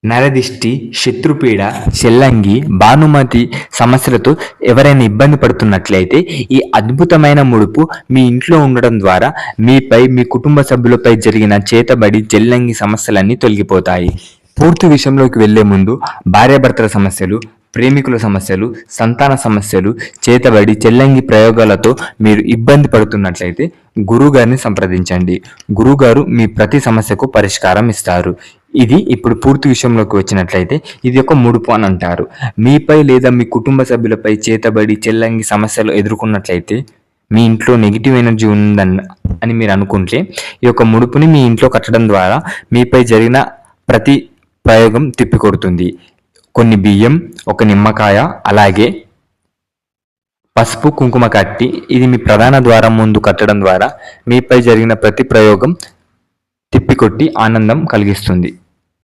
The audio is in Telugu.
నరదిష్టి, శత్రుపీడ, చెల్లంగి, భానుమతి సమస్యలతో ఎవరైనా ఇబ్బంది పడుతున్నట్లయితే ఈ అద్భుతమైన ముడుపు మీ ఇంట్లో ఉండడం ద్వారా మీపై, మీ కుటుంబ సభ్యులపై జరిగిన చేతబడి, చెల్లంగి సమస్యలన్నీ తొలగిపోతాయి. పూర్తి విషయంలోకి వెళ్లే ముందు భార్యాభర్తల సమస్యలు, ప్రేమికుల సమస్యలు, సంతాన సమస్యలు, చేతబడి, చెల్లంగి ప్రయోగాలతో మీరు ఇబ్బంది పడుతున్నట్లయితే గురువుగారిని సంప్రదించండి. గురువుగారు మీ ప్రతి సమస్యకు పరిష్కారం ఇస్తారు. ఇది ఇప్పుడు పూర్తి విషయంలోకి వచ్చినట్లయితే ఇది ఒక ముడుపు అని అంటారు. మీపై లేదా మీ కుటుంబ సభ్యులపై చేతబడి, చెల్లంగి సమస్యలు ఎదుర్కొన్నట్లయితే మీ ఇంట్లో నెగిటివ్ ఎనర్జీ ఉందని మీరు అనుకుంటే ఈ యొక్క ముడుపుని మీ ఇంట్లో కట్టడం ద్వారా మీపై జరిగిన ప్రతి ప్రయోగం తిప్పికొడుతుంది. కొన్ని బియ్యం, ఒక నిమ్మకాయ, అలాగే పసుపు, కుంకుమ కట్టి ఇది మీ ప్రధాన ద్వారం ముందు కట్టడం ద్వారా మీపై జరిగిన ప్రతి ప్రయోగం తిప్పికొట్టి ఆనందం కలిగిస్తుంది.